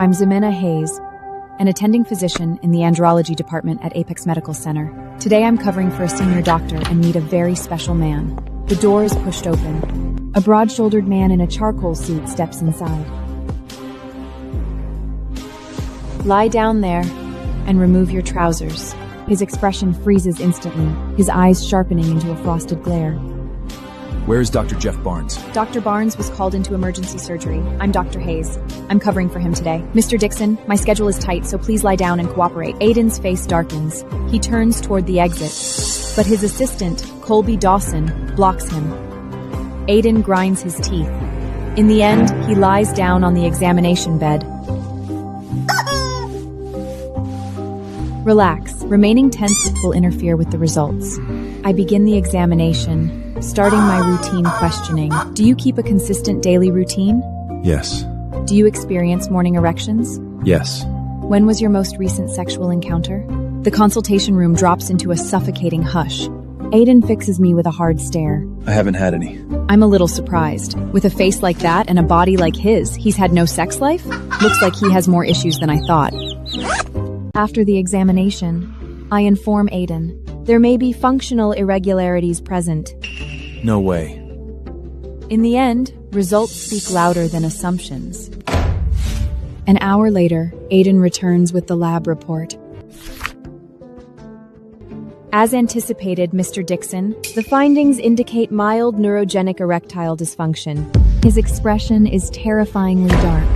I'm Ximena Hayes, an attending physician in the andrology department at Apex Medical Center. Today I'm covering for a senior doctor and meet a very special man. The door is pushed open. A broad-shouldered man in a charcoal suit steps inside. Lie down there and remove your trousers. His expression freezes instantly, his eyes sharpening into a frosted glare. Where is Dr. Jeff Barnes? Dr. Barnes was called into emergency surgery. I'm Dr. Hayes. I'm covering for him today. Mr. Dixon, my schedule is tight, so please lie down and cooperate. Ayden's face darkens. He turns toward the exit, but his assistant, Colby Dawson, blocks him. Ayden grinds his teeth. In the end, he lies down on the examination bed. Relax. Remaining tense will interfere with the results. I begin the examination, starting my routine questioning. Do you keep a consistent daily routine? Yes. Do you experience morning erections? Yes. When was your most recent sexual encounter? The consultation room drops into a suffocating hush. Ayden fixes me with a hard stare. I haven't had any. I'm a little surprised. With a face like that and a body like his, he's had no sex life? Looks like he has more issues than I thought. After the examination, I inform Ayden. There may be functional irregularities present. No way. In the end, results speak louder than assumptions. An hour later, Ayden returns with the lab report. As anticipated, Mr. Dixon, the findings indicate mild neurogenic erectile dysfunction. His expression is terrifyingly dark.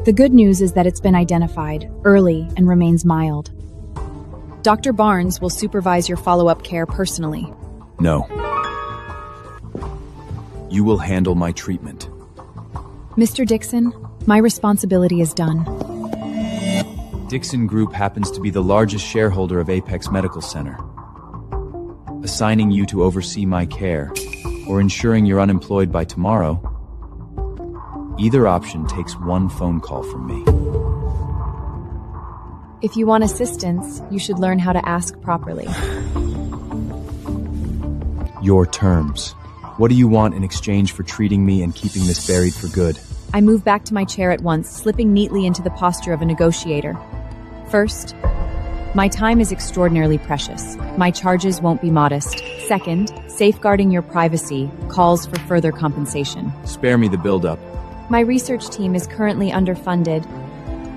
The good news is that it's been identified early and remains mild. Dr. Barnes will supervise your follow-up care personally. No. You will handle my treatment. Mr. Dixon, my responsibility is done. Dixon Group happens to be the largest shareholder of Apex Medical Center. Assigning you to oversee my care, or ensuring you're unemployed by tomorrow, either option takes one phone call from me. If you want assistance, you should learn how to ask properly. Your terms. What do you want in exchange for treating me and keeping this buried for good? I move back to my chair at once, slipping neatly into the posture of a negotiator. First, my time is extraordinarily precious. My charges won't be modest. Second, safeguarding your privacy calls for further compensation. Spare me the build-up. My research team is currently underfunded.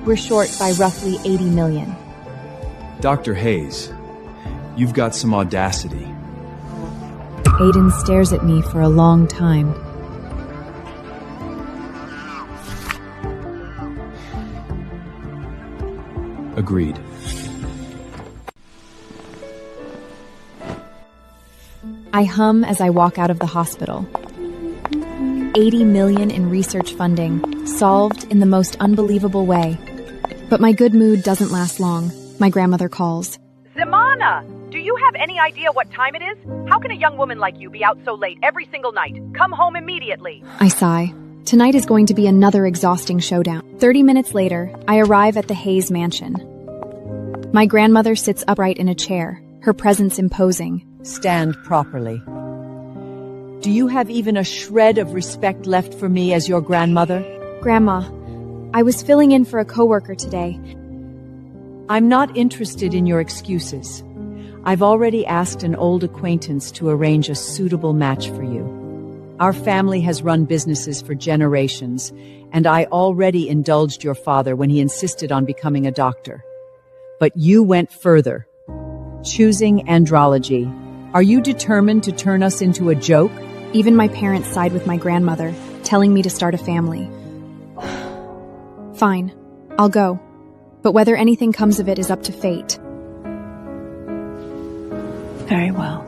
We're short by roughly 80 million. Dr. Hayes, you've got some audacity. Ayden stares at me for a long time. Agreed. I hum as I walk out of the hospital. 80 million in research funding, solved in the most unbelievable way. But my good mood doesn't last long. My grandmother calls. Ximena, do you have any idea what time it is? How can a young woman like you be out so late every single night? Come home immediately. I sigh. Tonight is going to be another exhausting showdown. 30 minutes later, I arrive at the Hayes mansion. My grandmother sits upright in a chair, her presence imposing. Stand properly. Do you have even a shred of respect left for me as your grandmother? Grandma, I was filling in for a coworker today. I'm not interested in your excuses. I've already asked an old acquaintance to arrange a suitable match for you. Our family has run businesses for generations, and I already indulged your father when he insisted on becoming a doctor. But you went further, choosing andrology. Are you determined to turn us into a joke? Even my parents side with my grandmother, telling me to start a family. Fine, I'll go. But whether anything comes of it is up to fate. Very well.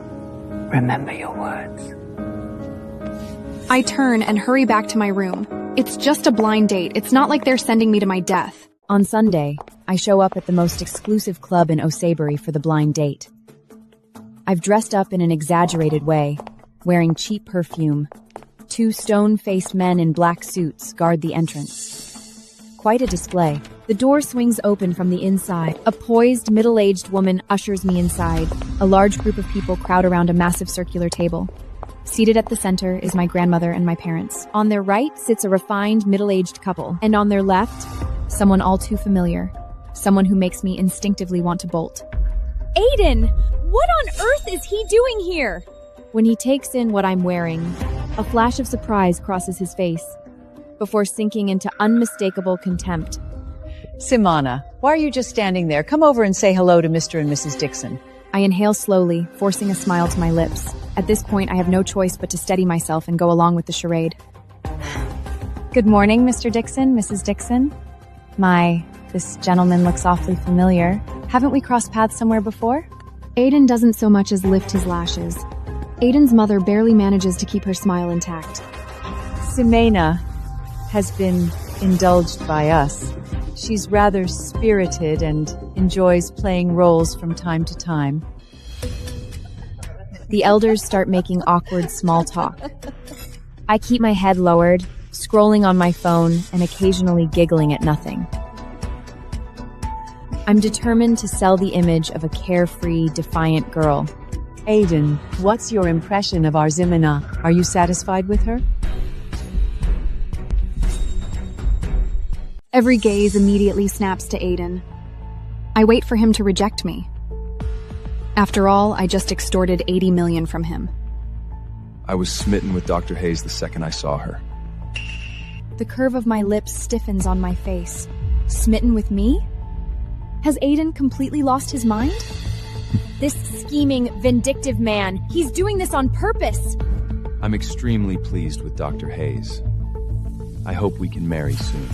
Remember your words. I turn and hurry back to my room. It's just a blind date. It's not like they're sending me to my death. On Sunday, I show up at the most exclusive club in O'Sabury for the blind date. I've dressed up in an exaggerated way, wearing cheap perfume. 2 stone-faced men in black suits guard the entrance. Quite a display. The door swings open from the inside. A poised, middle-aged woman ushers me inside. A large group of people crowd around a massive circular table. Seated at the center is my grandmother and my parents. On their right sits a refined, middle-aged couple. And on their left, someone all too familiar. Someone who makes me instinctively want to bolt. Ayden! What on earth is he doing here? When he takes in what I'm wearing, a flash of surprise crosses his face, before sinking into unmistakable contempt. Ximena, why are you just standing there? Come over and say hello to Mr. and Mrs. Dixon. I inhale slowly, forcing a smile to my lips. At this point, I have no choice but to steady myself and go along with the charade. Good morning, Mr. Dixon, Mrs. Dixon. This gentleman looks awfully familiar. Haven't we crossed paths somewhere before? Ayden doesn't so much as lift his lashes. Ayden's mother barely manages to keep her smile intact. Ximena has been indulged by us. She's rather spirited and enjoys playing roles from time to time. The elders start making awkward small talk. I keep my head lowered, scrolling on my phone and occasionally giggling at nothing. I'm determined to sell the image of a carefree, defiant girl. Ayden, what's your impression of our Ximena? Are you satisfied with her? Every gaze immediately snaps to Ayden. I wait for him to reject me. After all, I just extorted $80 million from him. I was smitten with Dr. Hayes the second I saw her. The curve of my lips stiffens on my face. Smitten with me? Has Ayden completely lost his mind? This scheming, vindictive man, he's doing this on purpose. I'm extremely pleased with Dr. Hayes. I hope we can marry soon.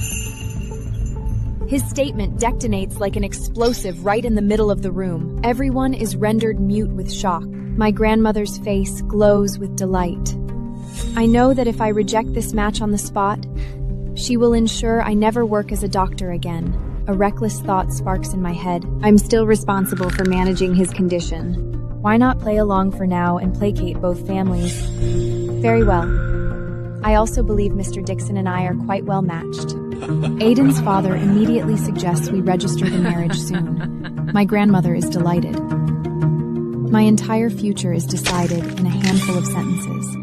His statement detonates like an explosive right in the middle of the room. Everyone is rendered mute with shock. My grandmother's face glows with delight. I know that if I reject this match on the spot, she will ensure I never work as a doctor again. A reckless thought sparks in my head. I'm still responsible for managing his condition. Why not play along for now and placate both families? Very well. I also believe Mr. Dixon and I are quite well matched. Ayden's father immediately suggests we register the marriage soon. My grandmother is delighted. My entire future is decided in a handful of sentences.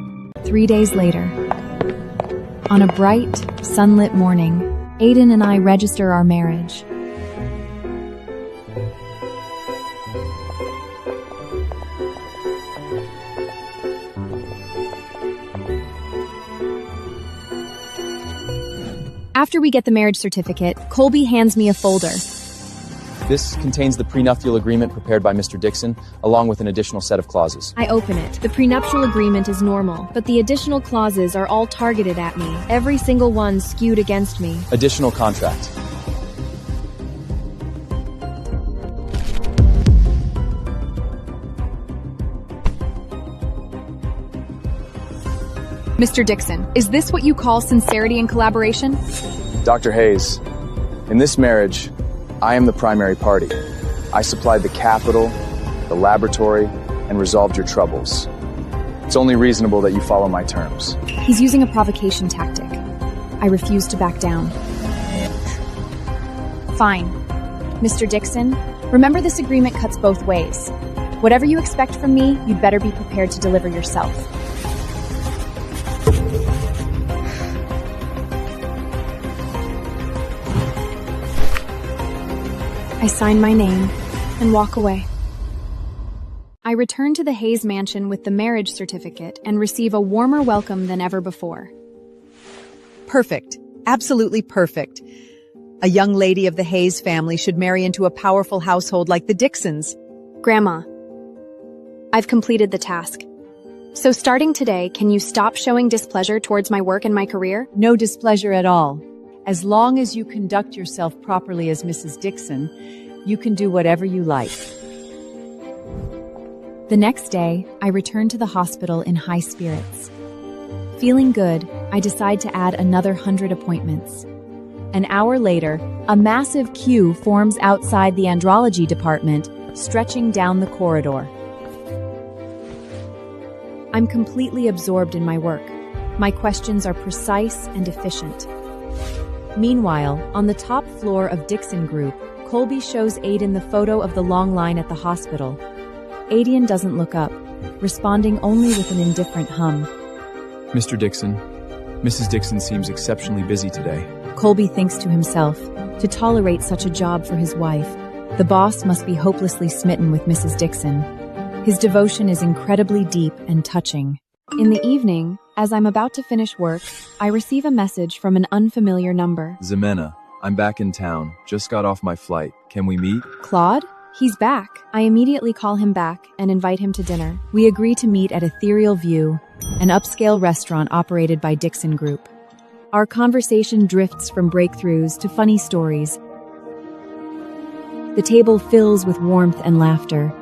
3 days later, on a bright, sunlit morning, Ayden and I register our marriage. After we get the marriage certificate, Colby hands me a folder. This contains the prenuptial agreement prepared by Mr. Dixon, along with an additional set of clauses. I open it. The prenuptial agreement is normal, but the additional clauses are all targeted at me. Every single one skewed against me. Additional contract. Mr. Dixon, is this what you call sincerity and collaboration? Dr. Hayes, in this marriage, I am the primary party. I supplied the capital, the laboratory, and resolved your troubles. It's only reasonable that you follow my terms. He's using a provocation tactic. I refuse to back down. Fine. Mr. Dixon, remember this agreement cuts both ways. Whatever you expect from me, you'd better be prepared to deliver yourself. I sign my name and walk away. I return to the Hayes mansion with the marriage certificate and receive a warmer welcome than ever before. Perfect. Absolutely perfect. A young lady of the Hayes family should marry into a powerful household like the Dixons. Grandma, I've completed the task. So starting today, can you stop showing displeasure towards my work and my career? No displeasure at all. As long as you conduct yourself properly as Mrs. Dixon, you can do whatever you like. The next day, I return to the hospital in high spirits. Feeling good, I decide to add another 100 appointments. An hour later, a massive queue forms outside the andrology department, stretching down the corridor. I'm completely absorbed in my work. My questions are precise and efficient. Meanwhile, on the top floor of Dixon Group, Colby shows Ayden the photo of the long line at the hospital. Ayden doesn't look up. responding only with an indifferent hum. Mr. Dixon, Mrs. Dixon seems exceptionally busy today. Colby thinks to himself, to tolerate such a job for his wife, the boss must be hopelessly smitten with Mrs. Dixon. His devotion is incredibly deep and touching. In the evening, as I'm about to finish work, I receive a message from an unfamiliar number. Ximena, I'm back in town. Just got off my flight. Can we meet? Claude? He's back. I immediately call him back and invite him to dinner. We agree to meet at Ethereal View, an upscale restaurant operated by Dixon Group. Our conversation drifts from breakthroughs to funny stories. The table fills with warmth and laughter.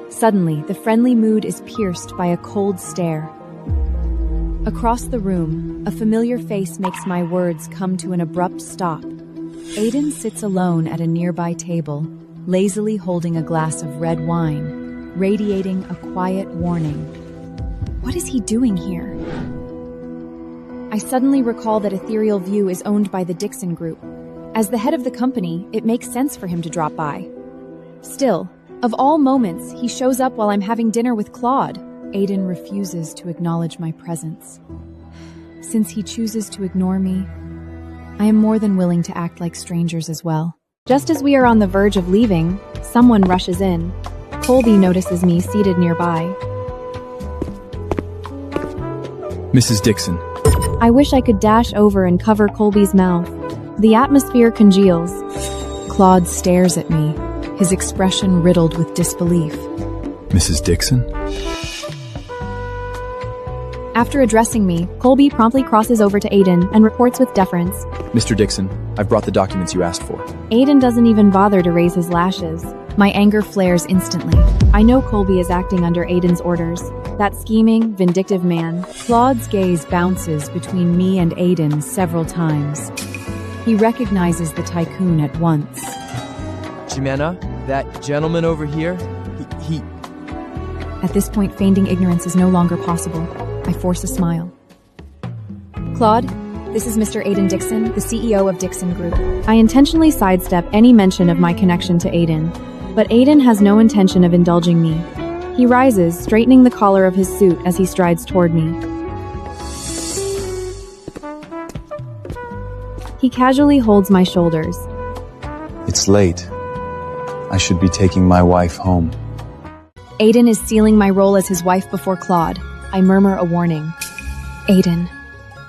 Suddenly, the friendly mood is pierced by a cold stare. Across the room, a familiar face makes my words come to an abrupt stop. Ayden sits alone at a nearby table, lazily holding a glass of red wine, radiating a quiet warning. What is he doing here? I suddenly recall that Ethereal View is owned by the Dixon Group. As the head of the company, it makes sense for him to drop by. Still, of all moments, he shows up while I'm having dinner with Claude. Ayden refuses to acknowledge my presence. Since he chooses to ignore me, I am more than willing to act like strangers as well. Just as we are on the verge of leaving, someone rushes in. Colby notices me seated nearby. Mrs. Dixon. I wish I could dash over and cover Colby's mouth. The atmosphere congeals. Claude stares at me, his expression riddled with disbelief. Mrs. Dixon? After addressing me, Colby promptly crosses over to Ayden and reports with deference. Mr. Dixon, I've brought the documents you asked for. Ayden doesn't even bother to raise his lashes. My anger flares instantly. I know Colby is acting under Ayden's orders. That scheming, vindictive man. Claude's gaze bounces between me and Ayden several times. He recognizes the tycoon at once. Ximena, that gentleman over here, he... At this point, feigning ignorance is no longer possible. I force a smile. Claude, this is Mr. Ayden Dixon, the CEO of Dixon Group. I intentionally sidestep any mention of my connection to Ayden, but Ayden has no intention of indulging me. He rises, straightening the collar of his suit as he strides toward me. He casually holds my shoulders. It's late. I should be taking my wife home. Ayden is sealing my role as his wife before Claude. I murmur a warning. Ayden,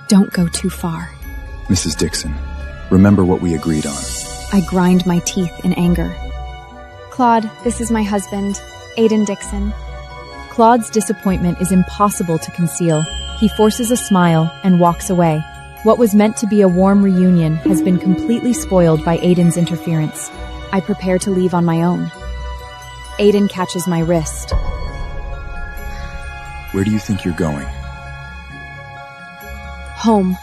don't go too far. Mrs. Dixon, remember what we agreed on. I grind my teeth in anger. Claude, this is my husband, Ayden Dixon. Claude's disappointment is impossible to conceal. He forces a smile and walks away. What was meant to be a warm reunion has been completely spoiled by Ayden's interference. I prepare to leave on my own. Ayden catches my wrist. Where do you think you're going? Home.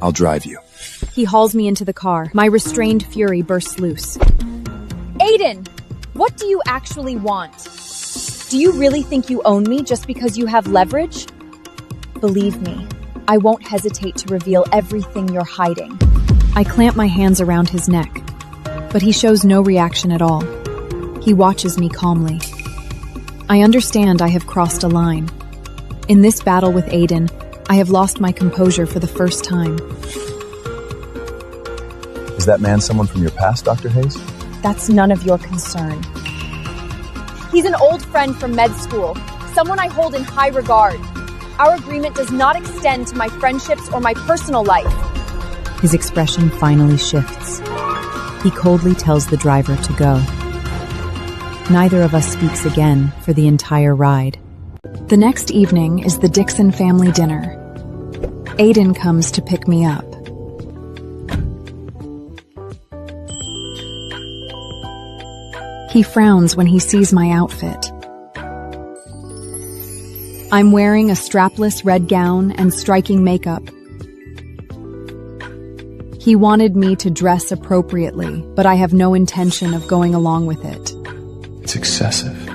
I'll drive you. He hauls me into the car. My restrained fury bursts loose. Ayden! What do you actually want? Do you really think you own me just because you have leverage? Believe me, I won't hesitate to reveal everything you're hiding. I clamp my hands around his neck, but he shows no reaction at all. He watches me calmly. I understand I have crossed a line. In this battle with Ayden, I have lost my composure for the first time. Is that man someone from your past, Dr. Hayes? That's none of your concern. He's an old friend from med school, someone I hold in high regard. Our agreement does not extend to my friendships or my personal life. His expression finally shifts. He coldly tells the driver to go. Neither of us speaks again for the entire ride. The next evening is the Dixon family dinner. Ayden comes to pick me up. He frowns when he sees my outfit. I'm wearing a strapless red gown and striking makeup. He wanted me to dress appropriately, but I have no intention of going along with it. It's excessive.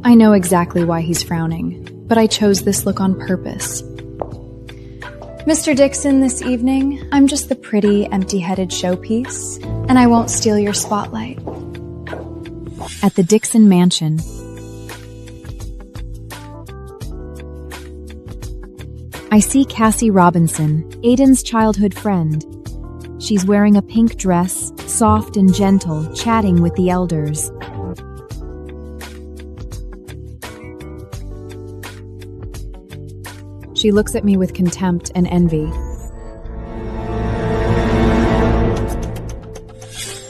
I know exactly why he's frowning, but I chose this look on purpose. Mr. Dixon, this evening, I'm just the pretty, empty-headed showpiece, and I won't steal your spotlight. At the Dixon mansion, I see Cassie Robinson, Ayden's childhood friend. She's wearing a pink dress, soft and gentle, chatting with the elders. She looks at me with contempt and envy.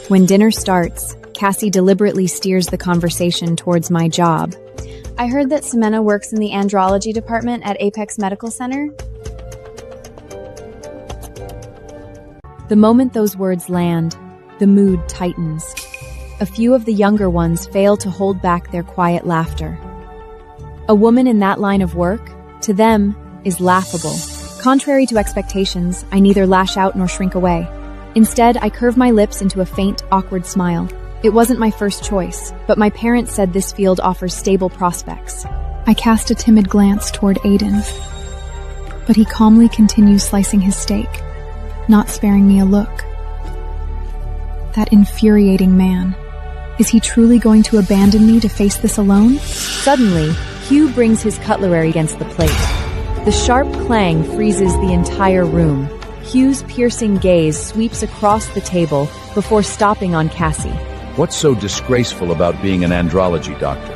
When dinner starts, Cassie deliberately steers the conversation towards my job. I heard that Ximena works in the andrology department at Apex Medical Center. The moment those words land, the mood tightens. A few of the younger ones fail to hold back their quiet laughter. A woman in that line of work, to them, is laughable. Contrary to expectations, I neither lash out nor shrink away. Instead, I curve my lips into a faint, awkward smile. It wasn't my first choice, but my parents said this field offers stable prospects. I cast a timid glance toward Ayden, but he calmly continues slicing his steak, not sparing me a look. That infuriating man. Is he truly going to abandon me to face this alone? Suddenly, Hugh brings his cutlery against the plate. The sharp clang freezes the entire room. Hugh's piercing gaze sweeps across the table before stopping on Cassie. What's so disgraceful about being an andrology doctor?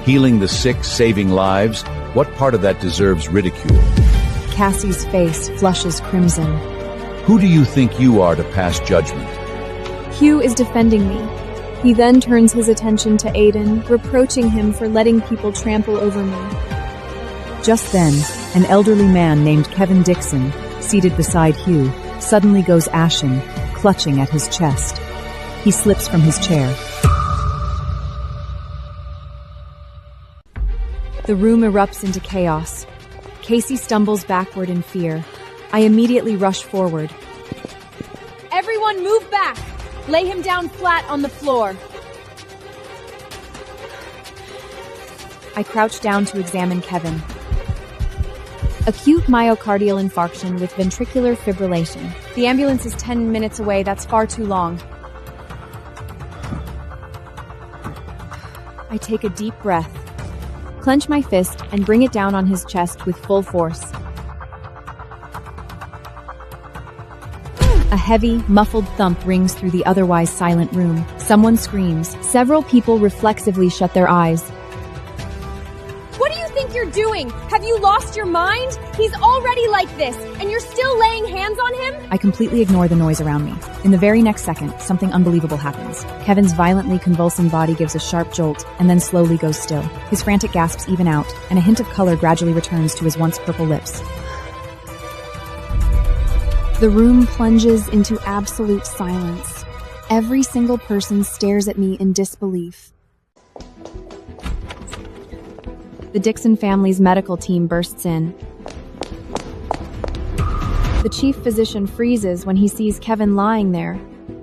Healing the sick, saving lives? What part of that deserves ridicule? Cassie's face flushes crimson. Who do you think you are to pass judgment? Hugh is defending me. He then turns his attention to Ayden, reproaching him for letting people trample over me. Just then, an elderly man named Kevin Dixon, seated beside Hugh, suddenly goes ashen, clutching at his chest. He slips from his chair. The room erupts into chaos. Casey stumbles backward in fear. I immediately rush forward. Everyone move back! Lay him down flat on the floor. I crouch down to examine Kevin. Acute myocardial infarction with ventricular fibrillation. The ambulance is 10 minutes away. That's far too long. I take a deep breath, clench my fist, and bring it down on his chest with full force. A heavy, muffled thump rings through the otherwise silent room. Someone screams. Several people reflexively shut their eyes. What do you think you're doing? Have you lost your mind? He's already like this, and you're still laying hands on him? I completely ignore the noise around me. In the very next second, something unbelievable happens. Kevin's violently convulsing body gives a sharp jolt, and then slowly goes still. His frantic gasps even out, and a hint of color gradually returns to his once purple lips. The room plunges into absolute silence. Every single person stares at me in disbelief. The Dixon family's medical team bursts in. The chief physician freezes when he sees Kevin lying there,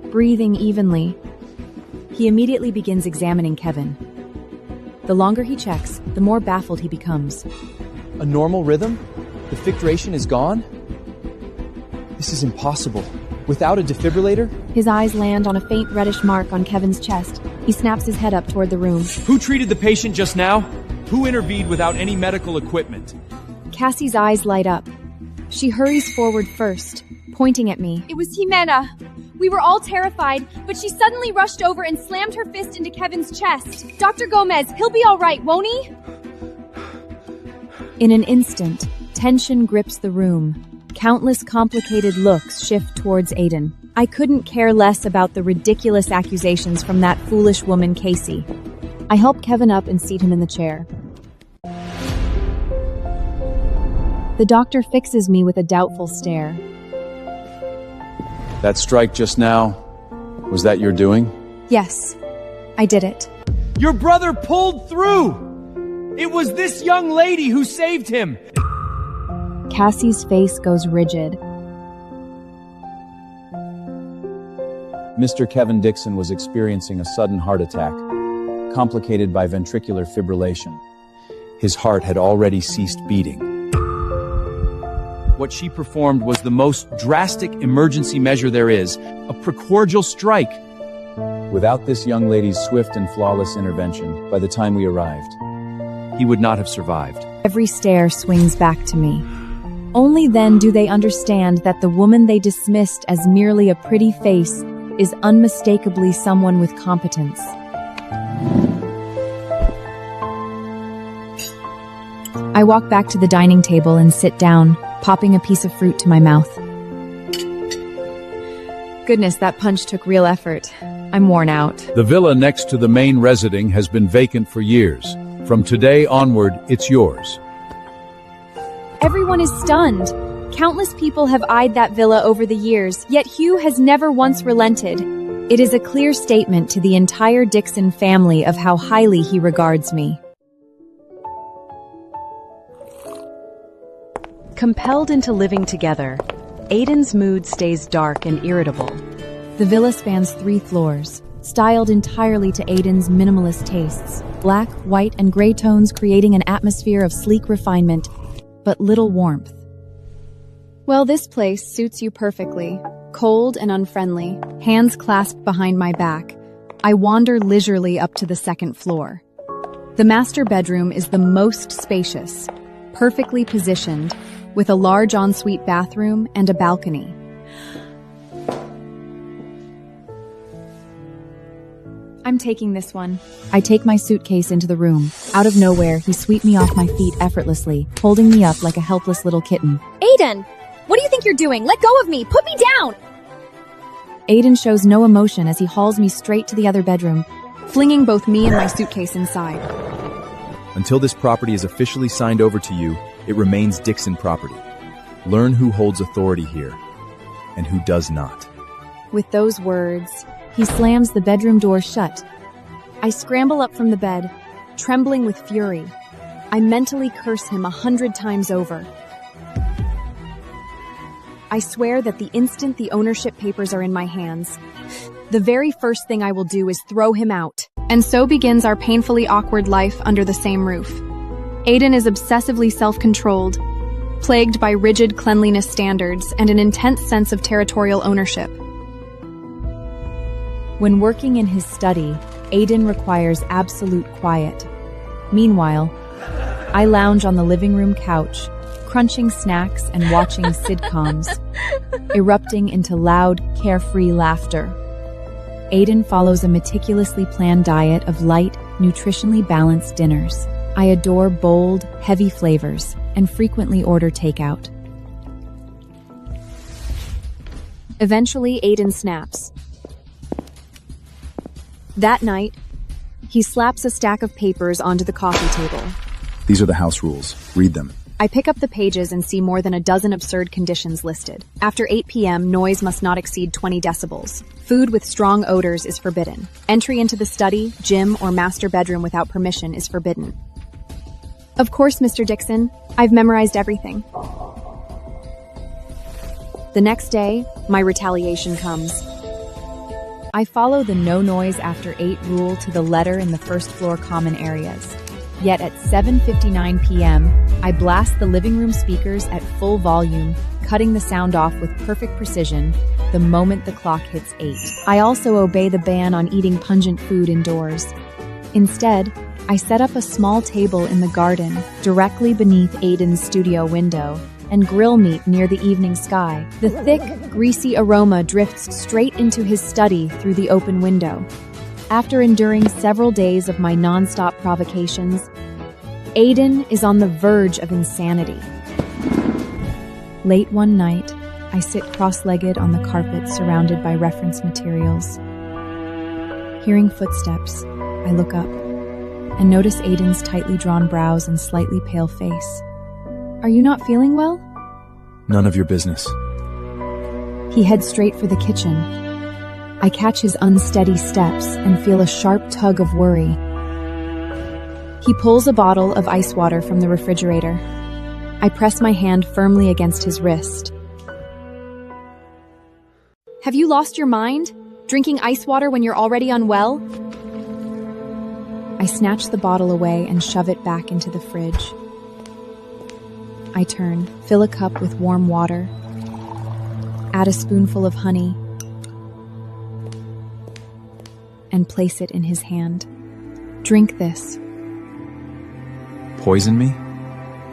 breathing evenly. He immediately begins examining Kevin. The longer he checks, the more baffled he becomes. A normal rhythm? The fictration is gone? This is impossible. Without a defibrillator? His eyes land on a faint reddish mark on Kevin's chest. He snaps his head up toward the room. Who treated the patient just now? Who intervened without any medical equipment? Cassie's eyes light up. She hurries forward first, pointing at me. It was Ximena. We were all terrified, but she suddenly rushed over and slammed her fist into Kevin's chest. Dr. Gomez, he'll be all right, won't he? In an instant, tension grips the room. Countless complicated looks shift towards Ayden. I couldn't care less about the ridiculous accusations from that foolish woman, Casey. I help Kevin up and seat him in the chair. The doctor fixes me with a doubtful stare. That strike just now, was that your doing? Yes, I did it. Your brother pulled through! It was this young lady who saved him! Cassie's face goes rigid. Mr. Kevin Dixon was experiencing a sudden heart attack, complicated by ventricular fibrillation. His heart had already ceased beating. What she performed was the most drastic emergency measure there is, a precordial strike. Without this young lady's swift and flawless intervention, by the time we arrived, he would not have survived. Every stare swings back to me. Only then do they understand that the woman they dismissed as merely a pretty face is unmistakably someone with competence. I walk back to the dining table and sit down, popping a piece of fruit to my mouth. Goodness, that punch took real effort. I'm worn out. The villa next to the main residing has been vacant for years. From today onward, it's yours. Everyone is stunned. Countless people have eyed that villa over the years, yet Hugh has never once relented. It is a clear statement to the entire Dixon family of how highly he regards me. Compelled into living together, Ayden's mood stays dark and irritable. The villa spans 3 floors, styled entirely to Ayden's minimalist tastes, black, white, and gray tones creating an atmosphere of sleek refinement, but little warmth. Well, this place suits you perfectly. Cold and unfriendly, hands clasped behind my back, I wander leisurely up to the 2nd floor. The master bedroom is the most spacious, perfectly positioned, with a large ensuite bathroom and a balcony. I'm taking this one. I take my suitcase into the room. Out of nowhere, he sweeps me off my feet effortlessly, holding me up like a helpless little kitten. Ayden! What do you think you're doing? Let go of me! Put me down! Ayden shows no emotion as he hauls me straight to the other bedroom, flinging both me and my suitcase inside. Until this property is officially signed over to you, it remains Dixon property. Learn who holds authority here and who does not. With those words, he slams the bedroom door shut. I scramble up from the bed, trembling with fury. I mentally curse him 100 times over. I swear that the instant the ownership papers are in my hands, the very first thing I will do is throw him out. And so begins our painfully awkward life under the same roof. Ayden is obsessively self-controlled, plagued by rigid cleanliness standards and an intense sense of territorial ownership. When working in his study, Ayden requires absolute quiet. Meanwhile, I lounge on the living room couch, crunching snacks and watching sitcoms, erupting into loud, carefree laughter. Ayden follows a meticulously planned diet of light, nutritionally balanced dinners. I adore bold, heavy flavors and frequently order takeout. Eventually, Ayden snaps. That night, he slaps a stack of papers onto the coffee table. These are the house rules. Read them. I pick up the pages and see more than a dozen absurd conditions listed. After 8 p.m., noise must not exceed 20 decibels. Food with strong odors is forbidden. Entry into the study, gym, or master bedroom without permission is forbidden. Of course, Mr. Dixon. I've memorized everything. The next day, my retaliation comes. I follow the no noise after 8 rule to the letter in the first floor common areas. Yet at 7:59 p.m., I blast the living room speakers at full volume, cutting the sound off with perfect precision the moment the clock hits 8. I also obey the ban on eating pungent food indoors. Instead, I set up a small table in the garden, directly beneath Ayden's studio window, and grill meat near the evening sky. The thick, greasy aroma drifts straight into his study through the open window. After enduring several days of my non-stop provocations, Ayden is on the verge of insanity. Late one night, I sit cross-legged on the carpet surrounded by reference materials. Hearing footsteps, I look up and notice Ayden's tightly drawn brows and slightly pale face. Are you not feeling well? None of your business. He heads straight for the kitchen. I catch his unsteady steps and feel a sharp tug of worry. He pulls a bottle of ice water from the refrigerator. I press my hand firmly against his wrist. Have you lost your mind? Drinking ice water when you're already unwell? I snatch the bottle away and shove it back into the fridge. I turn, fill a cup with warm water, add a spoonful of honey, and place it in his hand. Drink this. Poison me?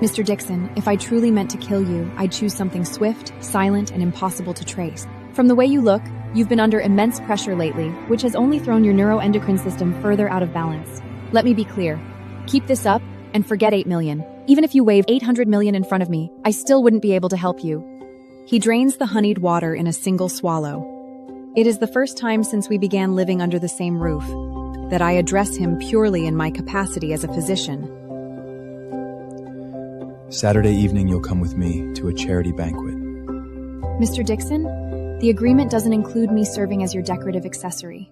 Mr. Dixon, if I truly meant to kill you, I'd choose something swift, silent, and impossible to trace. From the way you look, you've been under immense pressure lately, which has only thrown your neuroendocrine system further out of balance. Let me be clear. Keep this up, and forget 8 million. Even if you waved 800 million in front of me, I still wouldn't be able to help you. He drains the honeyed water in a single swallow. It is the first time since we began living under the same roof that I address him purely in my capacity as a physician. Saturday evening, you'll come with me to a charity banquet. Mr. Dixon, the agreement doesn't include me serving as your decorative accessory.